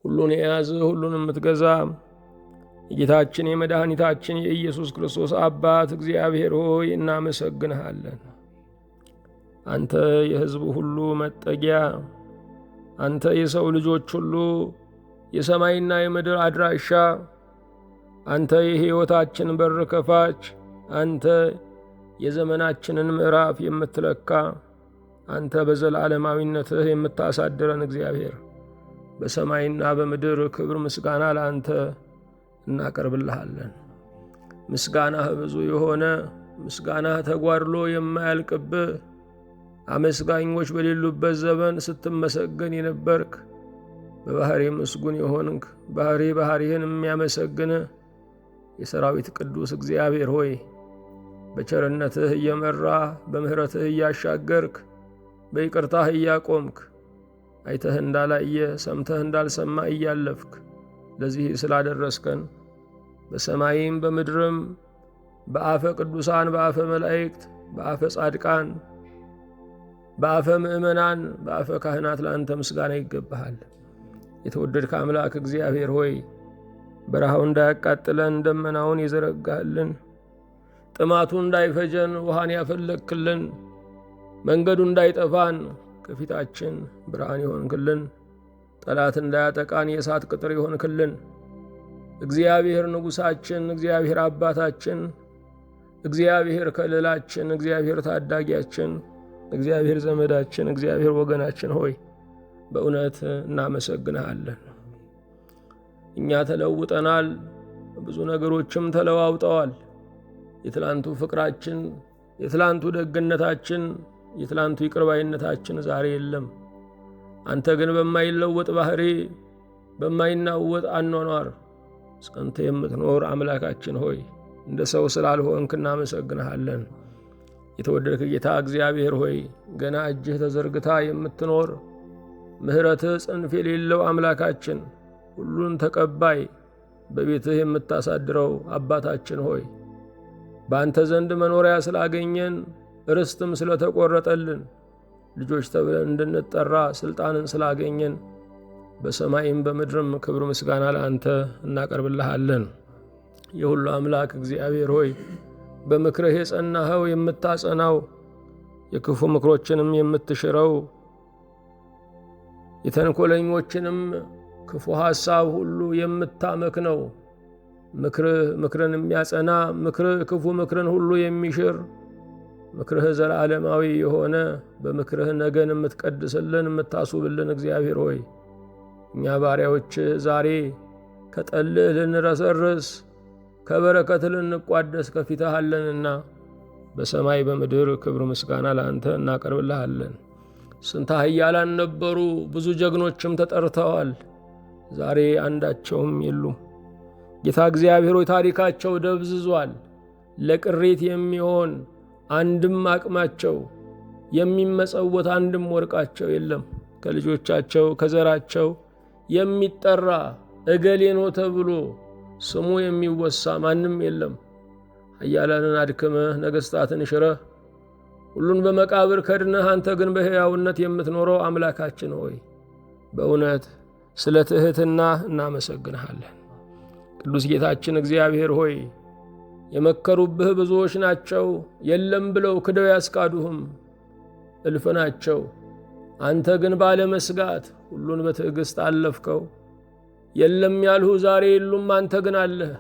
ሁሉን የያዝ ሁሉን የምትገዛ የጌታችን የመድኃኒታችን የኢየሱስ ክርስቶስ አባት እግዚአብሔር ሆይ እናመሰግንሃለን። አንተ የሕዝቡ ሁሉ መጠጊያ፣ አንተ የሰው ልጆች ሁሉ የሰማይና የምድር አድራሻ፣ አንተ የሕይወታችን በር ከፋች፣ አንተ የዘመናችንን ምዕራፍ የምትለካ፣ አንተ በዘላለማዊነትህ የምታሳድረን እግዚአብሔር በሰማይና በምድር ክብር ምስጋና ለአንተ እናቀርብልሃለን። ምስጋናህ ብዙ የሆነ ምስጋናህ ተጓድሎ የማያልቅብህ አመስጋኞች በሌሉበት ዘመን ስትመሰገን የነበርክ በባሕሪ ምስጉን የሆንክ ባሕሪህን የሚያመሰግን የሰራዊት ቅዱስ እግዚአብሔር ሆይ በቸርነትህ እየመራህ በምሕረትህ እያሻገርክ በይቅርታህ እያቆምክ አይተህ እንዳላየ ሰምተህ እንዳልሰማ እያለፍክ ለዚህ ስላደረስከን በሰማይም በምድርም በአፈ ቅዱሳን በአፈ መላእክት በአፈ ጻድቃን በአፈ ምእመናን በአፈ ካህናት ለአንተ ምስጋና ይገባሃል። የተወደድክ አምላክ እግዚአብሔር ሆይ በረሃው እንዳያቃጥለን ደመናውን የዘረጋህልን፣ ጥማቱ እንዳይፈጀን ውሃን ያፈለክልን፣ መንገዱ እንዳይጠፋን ከፊታችን ብርሃን ይሆንክልን፣ ጠላት እንዳያጠቃን የእሳት ቅጥር ይሆንክልን፣ እግዚአብሔር ንጉሣችን፣ እግዚአብሔር አባታችን፣ እግዚአብሔር ከልላችን፣ እግዚአብሔር ታዳጊያችን፣ እግዚአብሔር ዘመዳችን፣ እግዚአብሔር ወገናችን ሆይ በእውነት እናመሰግንሃለን። እኛ ተለውጠናል፣ ብዙ ነገሮችም ተለዋውጠዋል። የትላንቱ ፍቅራችን፣ የትላንቱ ደግነታችን፣ የትላንቱ ይቅርባይነታችን ዛሬ የለም። አንተ ግን በማይለወጥ ባሕሪ በማይናወጥ አኗኗር ጸንተ የምትኖር አምላካችን ሆይ እንደ ሰው ስላልሆንክ እናመሰግንሃለን። የተወደድክ ጌታ እግዚአብሔር ሆይ ገና እጅህ ተዘርግታ የምትኖር ምሕረትህ ጽንፍ የሌለው አምላካችን፣ ሁሉን ተቀባይ በቤትህ የምታሳድረው አባታችን ሆይ በአንተ ዘንድ መኖሪያ ስላገኘን ርስትም ስለተቆረጠልን ልጆች ተብለን እንድንጠራ ሥልጣንን ስላገኘን በሰማይም በምድርም ክብር ምስጋና ለአንተ እናቀርብልሃለን። የሁሉ አምላክ እግዚአብሔር ሆይ በምክርህ የጸናኸው የምታጸናው የክፉ ምክሮችንም የምትሽረው የተንኰለኞችንም ክፉ ሐሳብ ሁሉ የምታመክነው ምክርህ ምክርን የሚያጸና ምክርህ ክፉ ምክርን ሁሉ የሚሽር ምክርህ ዘላለማዊ የሆነ በምክርህ ነገን የምትቀድስልን የምታስውብልን እግዚአብሔር ሆይ እኛ ባሪያዎችህ ዛሬ ከጠልህ ልንረሰርስ ከበረከትህ ልንቋደስ ከፊትህ አለንና በሰማይ በምድር ክብር ምስጋና ለአንተ እናቀርብልሃለን። ስንት ኃያላን ነበሩ፣ ብዙ ጀግኖችም ተጠርተዋል፣ ዛሬ አንዳቸውም የሉም። ጌታ እግዚአብሔር ሆይ ታሪካቸው ደብዝዟል። ለቅሬት የሚሆን አንድም አቅማቸው የሚመጸወት አንድም ወርቃቸው የለም። ከልጆቻቸው ከዘራቸው የሚጠራ እገሌ ነው ተብሎ ስሙ የሚወሳ ማንም የለም። ኃያላንን አድክመህ ነገሥታትን ሽረህ ሁሉን በመቃብር ከድነህ አንተ ግን በሕያውነት የምትኖረው አምላካችን ሆይ በእውነት ስለ ትሕትና እናመሰግንሃለን። ቅዱስ ጌታችን እግዚአብሔር ሆይ የመከሩብህ ብዙዎች ናቸው፣ የለም ብለው ክደው ያስካዱህም እልፍ ናቸው። አንተ ግን ባለመስጋት ሁሉን በትዕግሥት አለፍከው። የለም ያልሁ ዛሬ የሉም፣ አንተ ግን አለህ።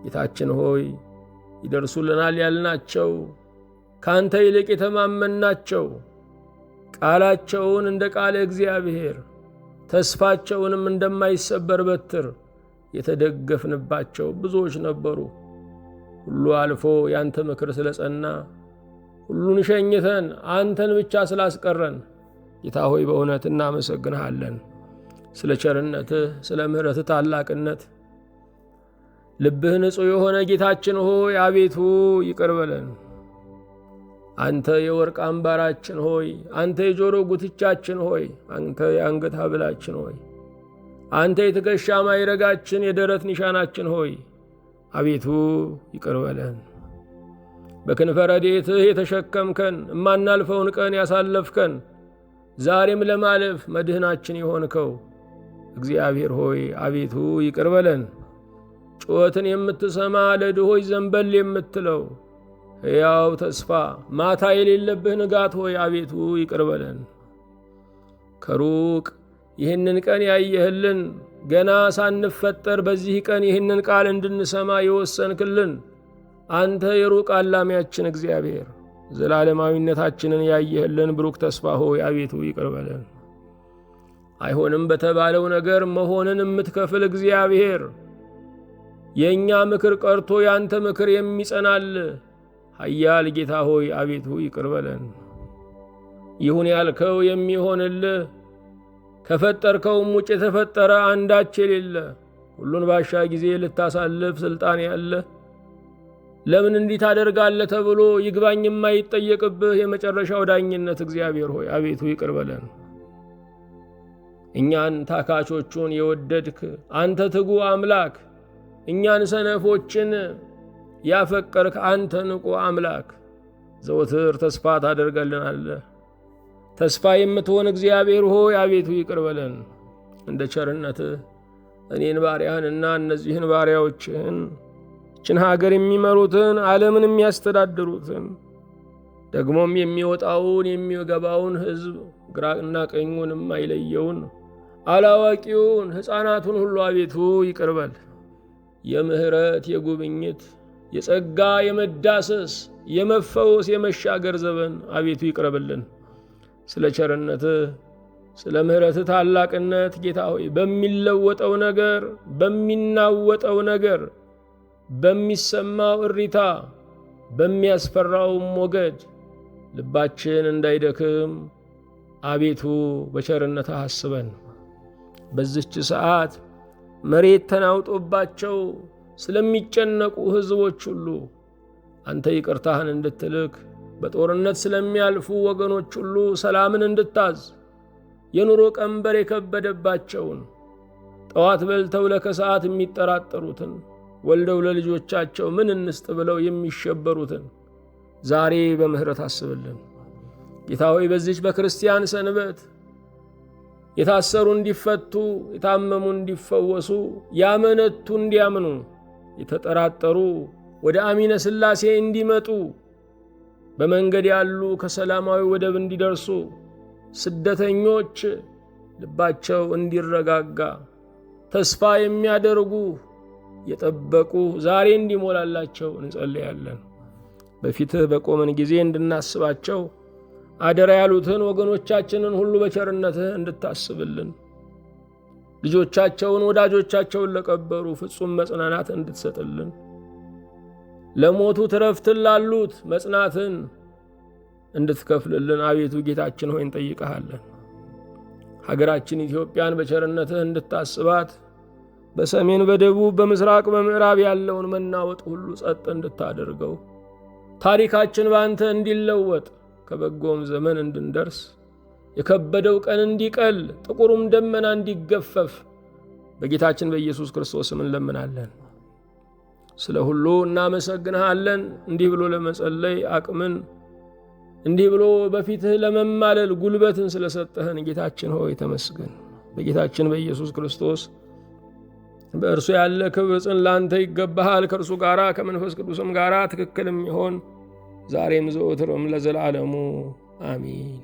ጌታችን ሆይ ይደርሱልናል ያልናቸው ከአንተ ይልቅ የተማመንናቸው ቃላቸውን እንደ ቃለ እግዚአብሔር ተስፋቸውንም እንደማይሰበር በትር የተደገፍንባቸው ብዙዎች ነበሩ። ሁሉ አልፎ ያንተ ምክር ስለ ጸና ሁሉን ሸኝተን አንተን ብቻ ስላስቀረን ጌታ ሆይ በእውነት እናመሰግንሃለን። ስለ ቸርነትህ ስለ ምሕረትህ ታላቅነት ልብህ ንጹሕ የሆነ ጌታችን ሆይ አቤቱ ይቅር በለን። አንተ የወርቅ አምባራችን ሆይ፣ አንተ የጆሮ ጉትቻችን ሆይ፣ አንተ የአንገት ሐብላችን ሆይ፣ አንተ የትከሻ ማይረጋችን የደረት ኒሻናችን ሆይ አቤቱ ይቅር በለን። በክንፈ ረድኤትህ የተሸከምከን እማናልፈውን ቀን ያሳለፍከን ዛሬም ለማለፍ መድህናችን የሆንከው እግዚአብሔር ሆይ አቤቱ ይቅር በለን። ጩኸትን የምትሰማ ለድሆች ዘንበል የምትለው ሕያው ተስፋ ማታ የሌለብህ ንጋት ሆይ አቤቱ ይቅር በለን። ከሩቅ ይህንን ቀን ያየህልን ገና ሳንፈጠር በዚህ ቀን ይህንን ቃል እንድንሰማ የወሰንክልን አንተ የሩቅ አላሚያችን እግዚአብሔር ዘላለማዊነታችንን ያየህልን ብሩክ ተስፋ ሆይ አቤቱ ይቅር በለን። አይሆንም በተባለው ነገር መሆንን የምትከፍል እግዚአብሔር የእኛ ምክር ቀርቶ ያንተ ምክር የሚጸናል ኃያል ጌታ ሆይ አቤቱ ይቅር በለን። ይሁን ያልከው የሚሆንልህ ከፈጠርከውም ውጭ የተፈጠረ አንዳች የሌለ ሁሉን ባሻ ጊዜ ልታሳልፍ ሥልጣን ያለ ለምን እንዲህ ታደርጋለህ ተብሎ ይግባኝ የማይጠየቅብህ የመጨረሻው ዳኝነት እግዚአብሔር ሆይ አቤቱ ይቅር በለን። እኛን ታካቾቹን የወደድክ አንተ ትጉ አምላክ፣ እኛን ሰነፎችን ያፈቀርክ አንተ ንቁ አምላክ ዘወትር ተስፋ ታደርገልናለህ። ተስፋ የምትሆን እግዚአብሔር ሆይ አቤቱ ይቅር በለን። እንደ ቸርነትህ እኔን ባሪያህንና እነዚህን ባሪያዎችህን ይህችን ሀገር የሚመሩትን ዓለምን የሚያስተዳድሩትን ደግሞም የሚወጣውን የሚገባውን ሕዝብ ግራና ቀኙን የማይለየውን አላዋቂውን ሕፃናቱን ሁሉ አቤቱ ይቅር በል። የምሕረት የጉብኝት የጸጋ የመዳሰስ የመፈወስ የመሻገር ዘመን አቤቱ ይቅረብልን። ስለ ቸርነትህ ስለ ምሕረትህ ታላቅነት ጌታ ሆይ በሚለወጠው ነገር በሚናወጠው ነገር በሚሰማው እሪታ በሚያስፈራውም ሞገድ ልባችን እንዳይደክም አቤቱ በቸርነትህ አስበን። በዚች ሰዓት መሬት ተናውጦባቸው ስለሚጨነቁ ሕዝቦች ሁሉ አንተ ይቅርታህን እንድትልክ በጦርነት ስለሚያልፉ ወገኖች ሁሉ ሰላምን እንድታዝ የኑሮ ቀንበር የከበደባቸውን ጠዋት በልተው ለከሰዓት የሚጠራጠሩትን ወልደው ለልጆቻቸው ምን እንስጥ ብለው የሚሸበሩትን ዛሬ በምሕረት አስብልን። ጌታ ሆይ በዚች በክርስቲያን ሰንበት የታሰሩ እንዲፈቱ፣ የታመሙ እንዲፈወሱ፣ ያመነቱ እንዲያምኑ፣ የተጠራጠሩ ወደ አሚነ ሥላሴ እንዲመጡ፣ በመንገድ ያሉ ከሰላማዊ ወደብ እንዲደርሱ፣ ስደተኞች ልባቸው እንዲረጋጋ፣ ተስፋ የሚያደርጉ የጠበቁ ዛሬ እንዲሞላላቸው እንጸልያለን። በፊትህ በቆመን ጊዜ እንድናስባቸው አደራ ያሉትን ወገኖቻችንን ሁሉ በቸርነትህ እንድታስብልን፣ ልጆቻቸውን ወዳጆቻቸውን ለቀበሩ ፍጹም መጽናናት እንድትሰጥልን፣ ለሞቱት ዕረፍትን ላሉት መጽናትን እንድትከፍልልን አቤቱ ጌታችን ሆይ እንጠይቀሃለን። ሀገራችን ኢትዮጵያን በቸርነትህ እንድታስባት፣ በሰሜን በደቡብ በምስራቅ በምዕራብ ያለውን መናወጥ ሁሉ ጸጥ እንድታደርገው፣ ታሪካችን በአንተ እንዲለወጥ ከበጎም ዘመን እንድንደርስ፣ የከበደው ቀን እንዲቀል ጥቁሩም ደመና እንዲገፈፍ በጌታችን በኢየሱስ ክርስቶስ እንለምናለን። ስለ ሁሉ እናመሰግንሃለን። እንዲህ ብሎ ለመጸለይ አቅምን፣ እንዲህ ብሎ በፊትህ ለመማለል ጉልበትን ስለሰጠህን ጌታችን ሆይ ተመስገን። በጌታችን በኢየሱስ ክርስቶስ በእርሱ ያለ ክብር ጽን ላንተ ይገባሃል። ከእርሱ ጋራ ከመንፈስ ቅዱስም ጋራ ትክክልም ይሆን ዛሬም ዘወትርም ለዘላለሙ አሚን።